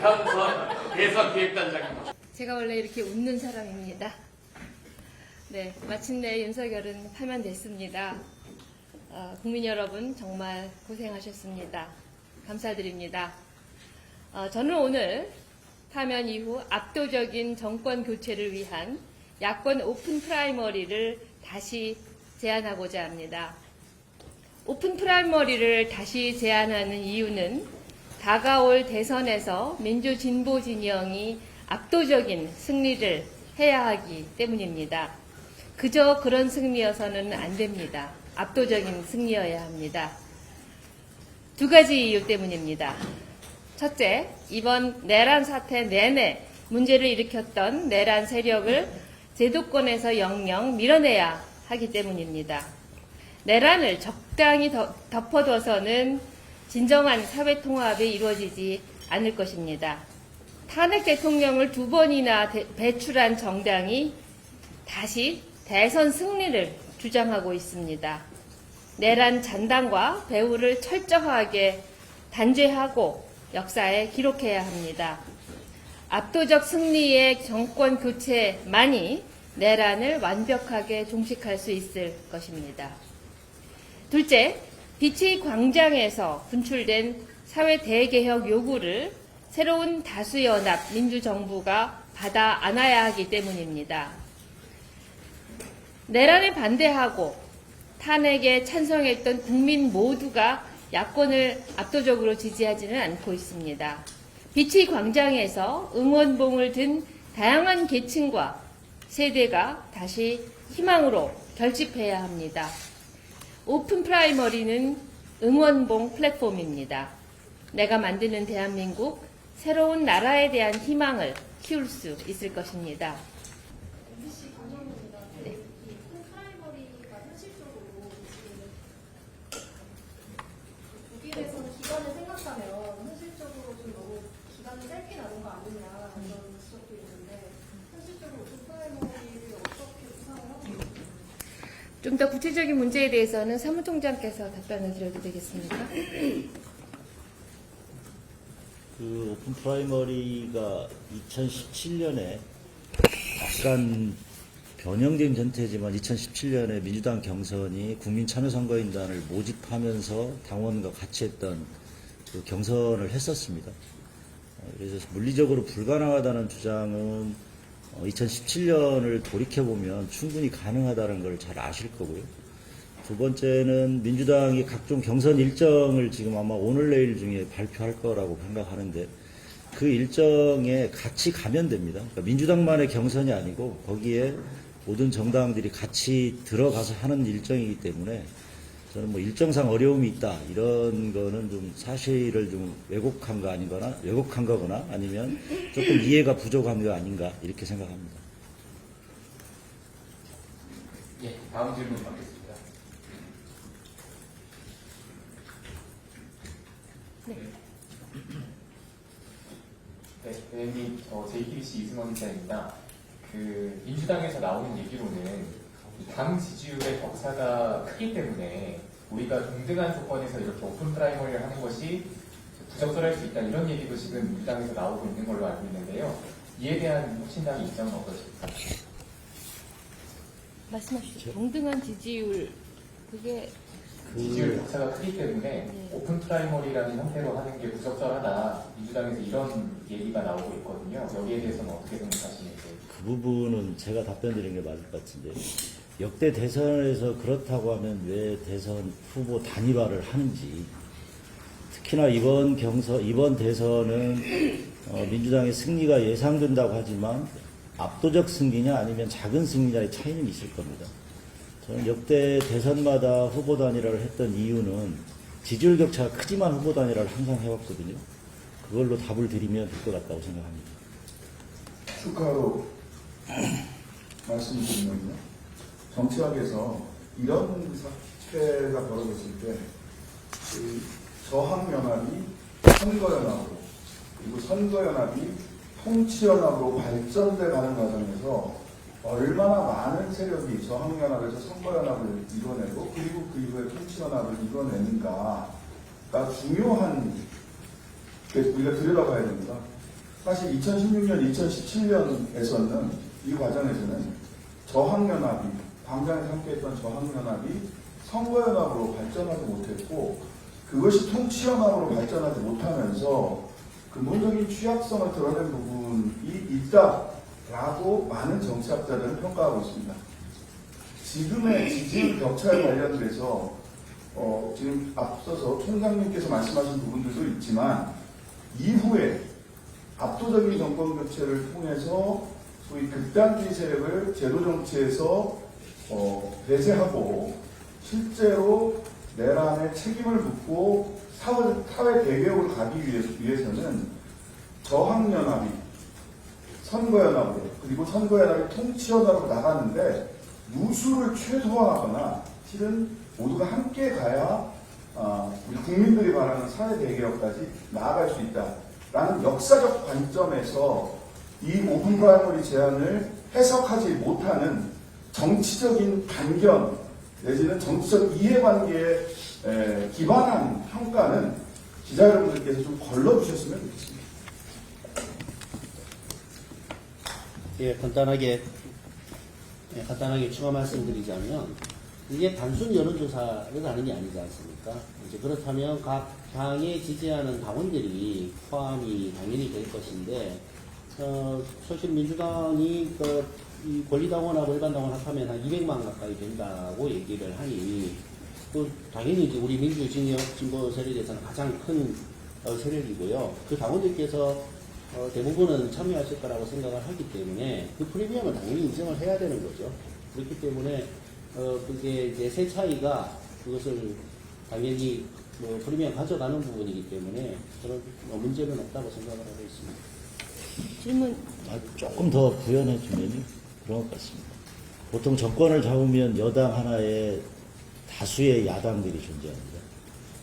대선 기획단장입니다. 제가 원래 이렇게 웃는 사람입니다. 네, 마침내 윤석열은 파면됐습니다. 국민 여러분 정말 고생하셨습니다. 감사드립니다. 저는 오늘 파면 이후 압도적인 정권 교체를 위한 야권 오픈 프라이머리를 다시 제안하고자 합니다. 오픈 프라이머리를 다시 제안하는 이유는 다가올 대선에서 민주진보 진영이 압도적인 승리를 해야 하기 때문입니다. 그저 그런 승리여서는 안 됩니다. 압도적인 승리여야 합니다. 두 가지 이유 때문입니다. 첫째, 이번 내란 사태 내내 문제를 일으켰던 내란 세력을 제도권에서 영영 밀어내야 하기 때문입니다. 내란을 적당히 덮어둬서는 진정한 사회통합이 이루어지지 않을 것입니다. 탄핵 대통령을 2번이나 배출한 정당이 다시 대선 승리를 주장하고 있습니다. 내란 잔당과 배후를 철저하게 단죄하고 역사에 기록해야 합니다. 압도적 승리의 정권 교체만이 내란을 완벽하게 종식할 수 있을 것입니다. 둘째, 빛의 광장에서 분출된 사회 대개혁 요구를 새로운 다수연합 민주정부가 받아 안아야 하기 때문입니다. 내란에 반대하고 탄핵에 찬성했던 국민 모두가 야권을 압도적으로 지지하지는 않고 있습니다. 빛의 광장에서 응원봉을 든 다양한 계층과 세대가 다시 희망으로 결집해야 합니다. 오픈 프라이머리는 응원봉 플랫폼입니다. 내가 만드는 대한민국, 새로운 나라에 대한 희망을 키울 수 있을 것입니다. MBC 강정입니다. 네. 이 오픈 프라이머리가 현실적으로 지금 독일에서는 기간을 생각하면 현실적으로 좀 너무 기간이 짧게 나는 거 아니냐 이런 지적도 있는데 현실적으로 오픈 프라이머리를 어떻게 구상을 하고 있습니까? 좀 더 구체적인 문제에 대해서는 사무총장께서 답변을 드려도 되겠습니까? 그 오픈 프라이머리가 2017년에 약간 변형된 전태지만 2017년에 민주당 경선이 국민참여선거인단을 모집하면서 당원과 같이 했던 그 경선을 했었습니다. 그래서 물리적으로 불가능하다는 주장은 2017년을 돌이켜보면 충분히 가능하다는 걸 잘 아실 거고요. 두 번째는 민주당이 각종 경선 일정을 지금 아마 오늘 내일 중에 발표할 거라고 생각하는데 그 일정에 같이 가면 됩니다. 그러니까 민주당만의 경선이 아니고 거기에 모든 정당들이 같이 들어가서 하는 일정이기 때문에 저는 뭐 일정상 어려움이 있다 이런 거는 좀 사실을 좀 왜곡한 거거나 아니면 조금 이해가 부족한 거 아닌가 이렇게 생각합니다. 예, 다음 질문 받겠습니다. 네, 대행님, JTBC 이승원 기자입니다. 그 민주당에서 나오는 얘기로는 당 지지율의 격차가 크기 때문에 우리가 동등한 조건에서 이렇게 오픈 프라이머리를 하는 것이 부적절할 수 있다 이런 얘기도 지금 민주당에서 나오고 있는 걸로 알고 있는데요. 이에 대한 혁신당의 입장은 어떠십니까? 말씀하시죠. 동등한 지지율, 그게 지지율 격차가 크기 때문에 네. 오픈 프라이머리라는 형태로 하는 게 부적절하다. 민주당에서 이런 얘기가 나오고 있거든요. 여기에 대해서는 어떻게 생각하시는지. 그 부분은 제가 답변 드린 게 맞을 것 같은데 역대 대선에서 그렇다고 하면 왜 대선 후보 단일화를 하는지 특히나 이번 대선은 민주당의 승리가 예상된다고 하지만 압도적 승리냐 아니면 작은 승리냐의 차이는 있을 겁니다. 저는 역대 대선마다 후보 단일화를 했던 이유는 지지율 격차가 크지만 후보 단일화를 항상 해왔거든요. 그걸로 답을 드리면 될 것 같다고 생각합니다. 추가로 말씀드리면요. 정치학에서 이런 사태가 벌어졌을 때 저항연합이 선거연합으로 그리고 선거연합이 통치연합으로 발전돼 가는 과정에서 얼마나 많은 세력이 저항연합에서 선거연합을 이뤄내고 그리고 그 이후에 통치연합을 이뤄내는가가 중요한 우리가 들여다봐야 됩니다. 사실 2016년, 2017년에서는 이 과정에서는 저항연합이, 광장에서 함께했던 저항연합이 선거연합으로 발전하지 못했고 그것이 통치연합으로 발전하지 못하면서 근본적인 취약성을 드러낸 부분이 있다라고 많은 정치학자들은 평가하고 있습니다. 지금의 지지율 격차에 관련돼서 지금 앞서서 총장님께서 말씀하신 부분들도 있지만 이후에 압도적인 정권 교체를 통해서 소위 극단주의 세력을 제도 정치에서 배제하고 실제로 내란의 책임을 묻고 사회 대개혁을 가기 위해서는 저항연합이 선거연합으로 그리고 선거연합이 통치연합으로 나가는데 누수를 최소화하거나 실은 모두가 함께 가야 우리 국민들이 바라는 사회 대개혁까지 나아갈 수 있다라는 역사적 관점에서 이 오픈 프라이머리 제안을 해석하지 못하는 정치적인 단견 내지는 정치적 이해관계에 기반한 평가는 기자 여러분들께서 좀 걸러주셨으면 좋겠습니다. 예, 간단하게 추가 말씀드리자면 이게 단순 여론조사를 하는 게 아니지 않습니까? 이제 그렇다면 각 당에 지지하는 당원들이 포함이 당연히 될 것인데 사실 민주당이 이 권리당원하고 일반당원 합하면 한 200만 가까이 된다고 얘기를 하니 또 당연히 이제 우리 민주진보 세력에서는 가장 큰 세력이고요. 그 당원들께서 대부분은 참여하실 거라고 생각을 하기 때문에 그 프리미엄을 당연히 인정을 해야 되는 거죠. 그렇기 때문에 그게 이제 세 차이가 그것을 당연히 프리미엄 가져가는 부분이기 때문에 그런 문제는 없다고 생각을 하고 있습니다. 질문. 조금 더 부연해 주면 그런 것 같습니다. 보통 정권을 잡으면 여당 하나에 다수의 야당들이 존재합니다.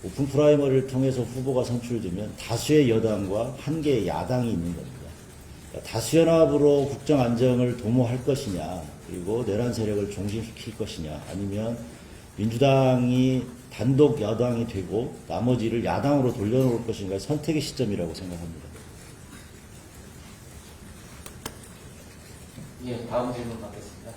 오픈 프라이머리를 통해서 후보가 선출되면 다수의 여당과 한 개의 야당이 있는 겁니다. 그러니까 다수연합으로 국정 안정을 도모할 것이냐, 그리고 내란 세력을 종식시킬 것이냐, 아니면 민주당이 단독 여당이 되고 나머지를 야당으로 돌려놓을 것인가의 선택의 시점이라고 생각합니다. 예, 다음 질문 받겠습니다.